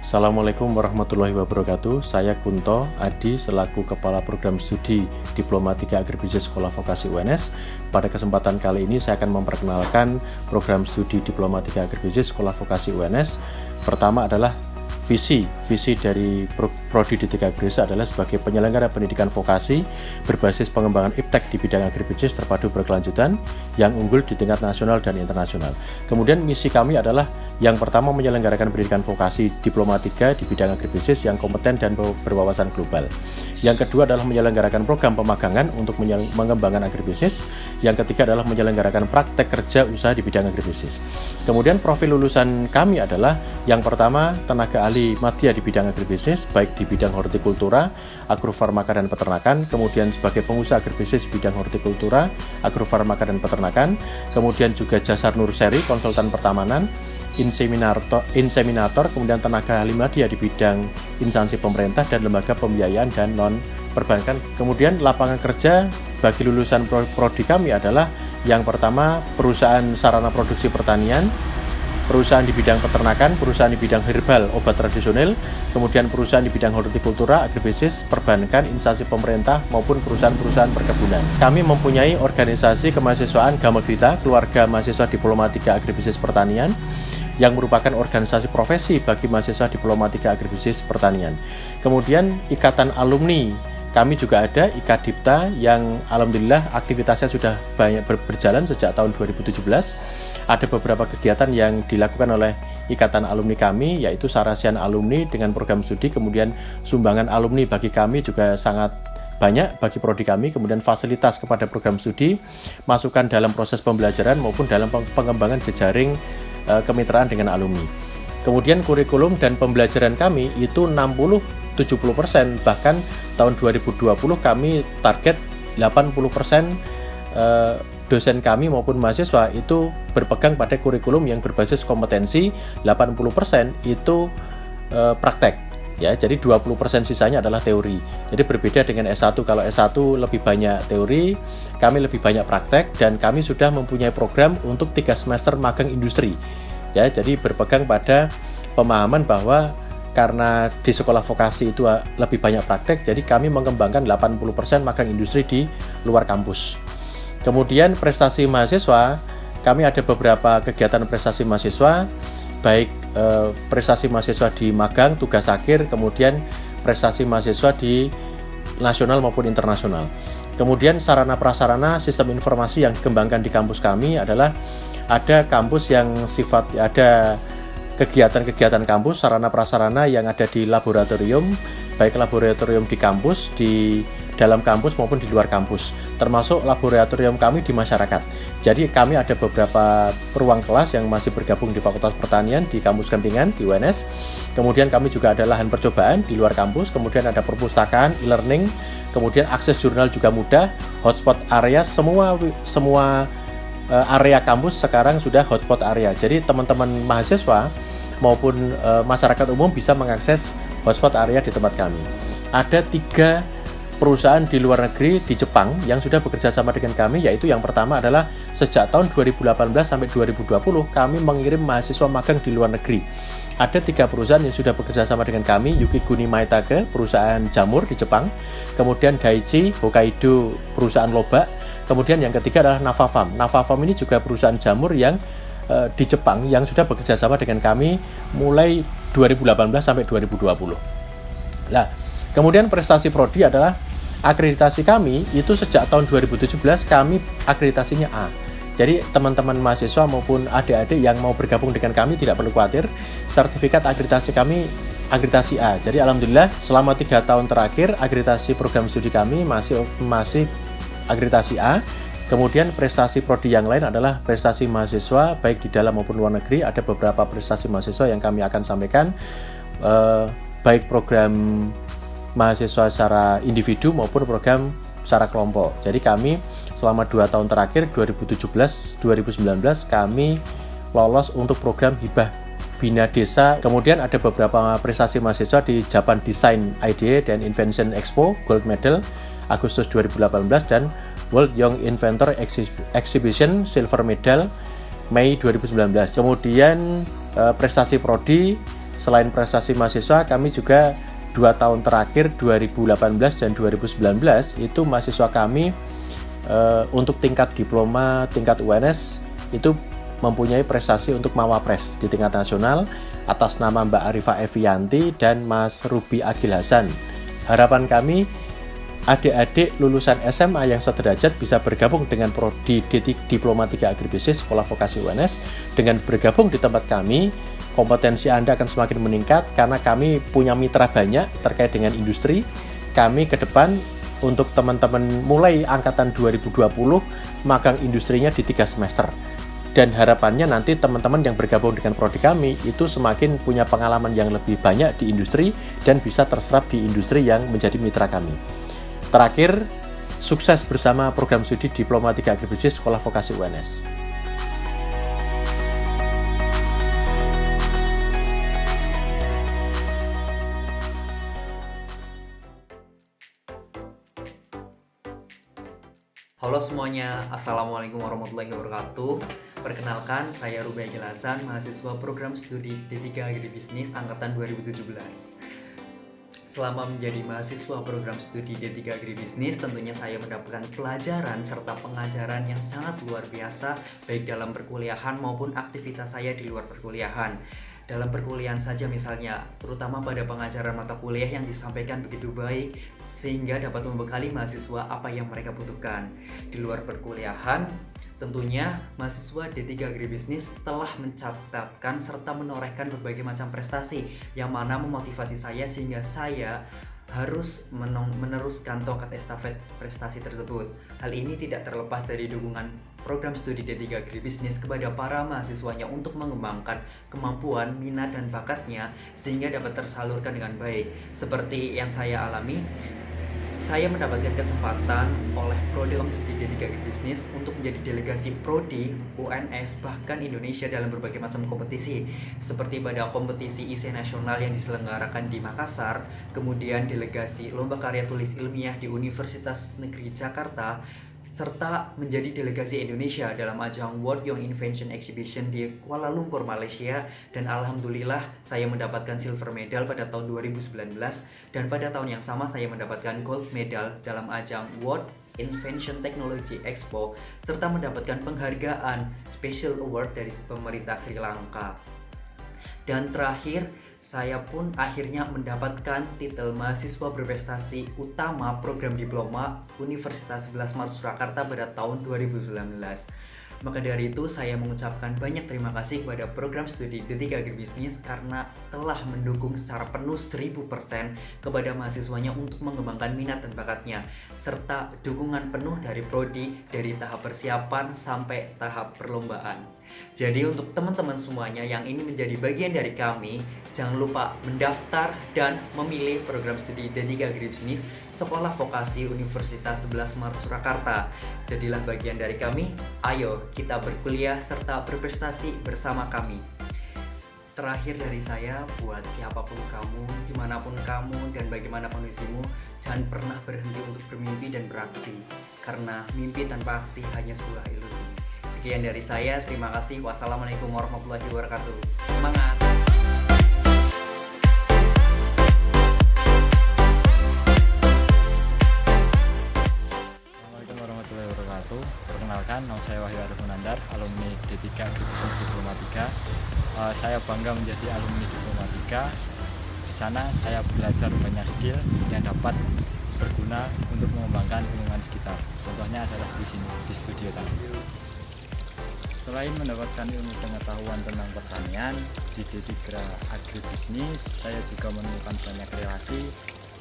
Assalamualaikum warahmatullahi wabarakatuh. Saya Kunto Adi selaku Kepala Program Studi Diplomatika Agribisnis Sekolah Vokasi UNS. Pada kesempatan kali ini saya akan memperkenalkan Program Studi Diplomatika Agribisnis Sekolah Vokasi UNS. Pertama adalah visi dari Prodi D3 Agribisnis adalah sebagai penyelenggara pendidikan vokasi berbasis pengembangan iptek di bidang agribisnis terpadu berkelanjutan yang unggul di tingkat nasional dan internasional. Kemudian misi kami adalah yang pertama menyelenggarakan pendidikan vokasi diplomatika di bidang agribisnis yang kompeten dan berwawasan global. Yang kedua adalah menyelenggarakan program pemagangan untuk mengembangkan agribisnis. Yang ketiga adalah menyelenggarakan praktek kerja usaha di bidang agribisnis. Kemudian profil lulusan kami adalah yang pertama tenaga ahli madya di bidang agribisnis, baik di bidang hortikultura, agrofarmaka dan peternakan, kemudian sebagai pengusaha agribisnis di bidang hortikultura, agrofarmaka dan peternakan, kemudian juga jasa nurseri, konsultan pertamanan, inseminator, kemudian tenaga ahli madya di bidang instansi pemerintah dan lembaga pembiayaan dan non-perbankan. Kemudian lapangan kerja bagi lulusan prodi kami adalah yang pertama perusahaan sarana produksi pertanian, perusahaan di bidang peternakan, perusahaan di bidang herbal, obat tradisional, kemudian perusahaan di bidang hortikultura, agribisnis, perbankan, instansi pemerintah, maupun perusahaan-perusahaan perkebunan. Kami mempunyai organisasi kemahasiswaan Gama Grita, Keluarga Mahasiswa Diplomatika Agribisnis Pertanian, yang merupakan organisasi profesi bagi mahasiswa diplomatika agribisnis pertanian. Kemudian ikatan alumni, kami juga ada IKADIPTA yang alhamdulillah aktivitasnya sudah banyak berjalan sejak tahun 2017. Ada beberapa kegiatan yang dilakukan oleh ikatan alumni kami, yaitu sarasian alumni dengan program studi, kemudian sumbangan alumni bagi kami juga sangat banyak bagi prodi kami, kemudian fasilitas kepada program studi, masukan dalam proses pembelajaran maupun dalam pengembangan jejaring kemitraan dengan alumni. Kemudian kurikulum dan pembelajaran kami itu 60-70%, bahkan tahun 2020 kami target 80% dosen kami maupun mahasiswa itu berpegang pada kurikulum yang berbasis kompetensi, 80% itu praktek. Ya, jadi 20% sisanya adalah teori. Jadi berbeda dengan S1, kalau S1 lebih banyak teori, kami lebih banyak praktek, dan kami sudah mempunyai program untuk 3 semester magang industri. Ya, jadi berpegang pada pemahaman bahwa karena di sekolah vokasi itu lebih banyak praktek, jadi kami mengembangkan 80% magang industri di luar kampus. Kemudian prestasi mahasiswa, kami ada beberapa kegiatan prestasi mahasiswa, baik prestasi mahasiswa di magang, tugas akhir, kemudian prestasi mahasiswa di nasional maupun internasional. Kemudian sarana prasarana sistem informasi yang dikembangkan di kampus kami adalah ada kampus yang ada kegiatan-kegiatan kampus, sarana prasarana yang ada di laboratorium, baik laboratorium di kampus, di dalam kampus maupun di luar kampus, termasuk laboratorium kami di masyarakat. Jadi kami ada beberapa ruang kelas yang masih bergabung di Fakultas Pertanian di kampus Kentingan di UNS. Kemudian kami juga ada lahan percobaan di luar kampus, kemudian ada perpustakaan, e-learning, kemudian akses jurnal juga mudah, hotspot area, semua area kampus sekarang sudah hotspot area. Jadi teman-teman mahasiswa maupun masyarakat umum bisa mengakses hotspot area di tempat kami. Ada 3 perusahaan di luar negeri di Jepang yang sudah bekerja sama dengan kami, yaitu yang pertama adalah sejak tahun 2018 sampai 2020 kami mengirim mahasiswa magang di luar negeri. Ada 3 perusahaan yang sudah bekerja sama dengan kami, Yukiguni Maitake, perusahaan jamur di Jepang, kemudian Daiichi Hokkaido, perusahaan lobak, kemudian yang ketiga adalah Navafarm. Navafarm ini juga perusahaan jamur yang di Jepang yang sudah bekerja sama dengan kami mulai 2018 sampai 2020. Nah, kemudian prestasi prodi adalah akreditasi kami itu sejak tahun 2017 kami akreditasinya A. Jadi teman-teman mahasiswa maupun adik-adik yang mau bergabung dengan kami tidak perlu khawatir, sertifikat akreditasi kami akreditasi A. Jadi alhamdulillah selama 3 tahun terakhir akreditasi program studi kami masih akreditasi A. Kemudian prestasi prodi yang lain adalah prestasi mahasiswa baik di dalam maupun luar negeri. Ada beberapa prestasi mahasiswa yang kami akan sampaikan, baik program mahasiswa secara individu maupun program secara kelompok. Jadi kami selama 2 tahun terakhir 2017-2019 kami lolos untuk program hibah Bina Desa. Kemudian ada beberapa prestasi mahasiswa di Japan Design Idea dan Invention Expo Gold Medal Agustus 2018 dan World Young Inventor Exhibition Silver Medal Mei 2019. Kemudian prestasi prodi Selain prestasi mahasiswa, kami juga 2 tahun terakhir 2018 dan 2019 itu mahasiswa kami untuk tingkat diploma, tingkat UNS itu mempunyai prestasi untuk Mawapres di tingkat nasional atas nama Mbak Arifah Evianti dan Mas Ruby Agil Hasan. Harapan kami adik-adik lulusan SMA yang sederajat bisa bergabung dengan prodi Diploma 3 Agribisnis Sekolah Vokasi UNS. Dengan bergabung di tempat kami, kompetensi Anda akan semakin meningkat karena kami punya mitra banyak terkait dengan industri. Kami ke depan untuk teman-teman mulai angkatan 2020 magang industrinya di 3 semester. Dan harapannya nanti teman-teman yang bergabung dengan prodi kami itu semakin punya pengalaman yang lebih banyak di industri dan bisa terserap di industri yang menjadi mitra kami. Terakhir, sukses bersama program studi Diploma 3 Agribisnis Sekolah Vokasi UNS. Halo semuanya, Assalamualaikum warahmatullahi wabarakatuh. Perkenalkan, saya Ruby Agil Hasan, mahasiswa program studi D3 Agribisnis Angkatan 2017. Selama menjadi mahasiswa program studi D3 Agribisnis, tentunya saya mendapatkan pelajaran serta pengajaran yang sangat luar biasa, baik dalam perkuliahan maupun aktivitas saya di luar perkuliahan. Dalam perkuliahan saja misalnya, terutama pada pengajaran mata kuliah yang disampaikan begitu baik sehingga dapat membekali mahasiswa apa yang mereka butuhkan. Di luar perkuliahan, tentunya mahasiswa D3 Agribisnis telah mencatatkan serta menorehkan berbagai macam prestasi yang mana memotivasi saya sehingga saya harus meneruskan tongkat estafet prestasi tersebut. Hal ini tidak terlepas dari dukungan program studi D3 Agribisnis kepada para mahasiswanya untuk mengembangkan kemampuan, minat, dan bakatnya sehingga dapat tersalurkan dengan baik. Seperti yang saya alami, saya mendapatkan kesempatan oleh Prodi Studi D3 Agribisnis untuk menjadi delegasi Prodi UNS bahkan Indonesia dalam berbagai macam kompetisi, seperti pada kompetisi ISE nasional yang diselenggarakan di Makassar, kemudian delegasi lomba karya tulis ilmiah di Universitas Negeri Jakarta, serta menjadi delegasi Indonesia dalam ajang World Young Invention Exhibition di Kuala Lumpur, Malaysia, dan alhamdulillah saya mendapatkan silver medal pada tahun 2019 dan pada tahun yang sama saya mendapatkan gold medal dalam ajang World Invention Technology Expo serta mendapatkan penghargaan Special Award dari pemerintah Sri Lanka. Dan terakhir, saya pun akhirnya mendapatkan titel mahasiswa berprestasi utama program diploma Universitas 11 Maret Surakarta pada tahun 2019. Maka dari itu saya mengucapkan banyak terima kasih kepada program studi D3 Agribisnis karena telah mendukung secara penuh 1000% kepada mahasiswanya untuk mengembangkan minat dan bakatnya, serta dukungan penuh dari prodi dari tahap persiapan sampai tahap perlombaan. Jadi untuk teman-teman semuanya yang ingin menjadi bagian dari kami, jangan lupa mendaftar dan memilih program studi D3 Agribisnis Sekolah Vokasi Universitas 11 Maret Surakarta. Jadilah bagian dari kami, ayo kita berkuliah serta berprestasi bersama kami. Terakhir dari saya, buat siapapun kamu, dimanapun kamu, dan bagaimana kondisimu, jangan pernah berhenti untuk bermimpi dan beraksi, karena mimpi tanpa aksi hanya sebuah ilusi. Sekian dari saya, terima kasih. Wassalamualaikum warahmatullahi wabarakatuh. Semangat! Assalamualaikum warahmatullahi wabarakatuh. Perkenalkan, nama saya Wahyu Arif Munandar, alumni D3 Agribisnis Diploma 3. Saya bangga menjadi alumni Diploma 3. Di sana saya belajar banyak skill yang dapat berguna untuk mengembangkan lingkungan sekitar. Contohnya adalah di sini, di studio tadi. Selain mendapatkan ilmu pengetahuan tentang pertanian, di D3 Agribisnis saya juga menemukan banyak relasi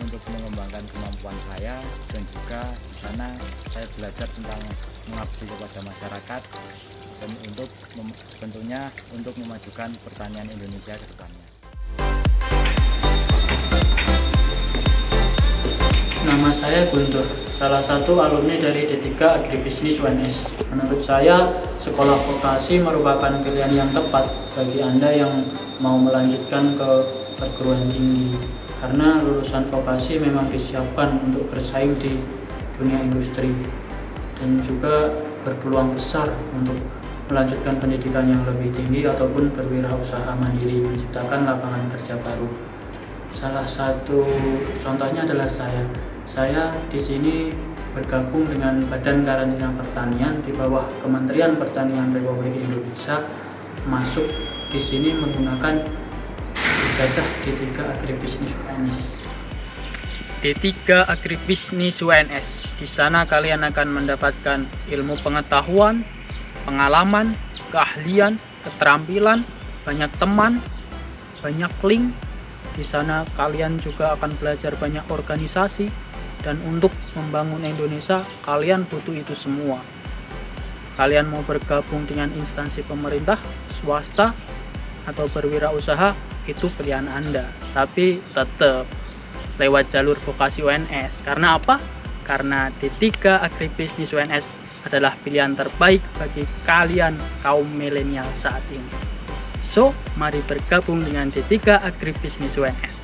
untuk mengembangkan kemampuan saya, dan juga di sana saya belajar tentang mengabdi kepada masyarakat dan untuk tentunya untuk memajukan pertanian Indonesia ke depannya. Nama saya Guntur, salah satu alumni dari D3 Agribisnis UNS. Menurut saya, sekolah vokasi merupakan pilihan yang tepat bagi Anda yang mau melanjutkan ke perguruan tinggi. Karena lulusan vokasi memang disiapkan untuk bersaing di dunia industri dan juga berpeluang besar untuk melanjutkan pendidikan yang lebih tinggi ataupun berwirausaha mandiri, menciptakan lapangan kerja baru. Salah satu contohnya adalah saya di sini bergabung dengan Badan Karantina Pertanian di bawah Kementerian Pertanian Republik Indonesia, masuk di sini menggunakan ijazah D3 Agribisnis UNS. D3 Agribisnis UNS. Di sana kalian akan mendapatkan ilmu pengetahuan, pengalaman, keahlian, keterampilan, banyak teman, banyak link. Di sana kalian juga akan belajar banyak organisasi, dan untuk membangun Indonesia kalian butuh itu semua. Kalian mau bergabung dengan instansi pemerintah, swasta, atau berwirausaha, itu pilihan Anda. Tapi tetap lewat jalur vokasi UNS. Karena apa? Karena D3 Agribisnis UNS adalah pilihan terbaik bagi kalian kaum milenial saat ini. So, mari bergabung dengan D3 Agribisnis UNS.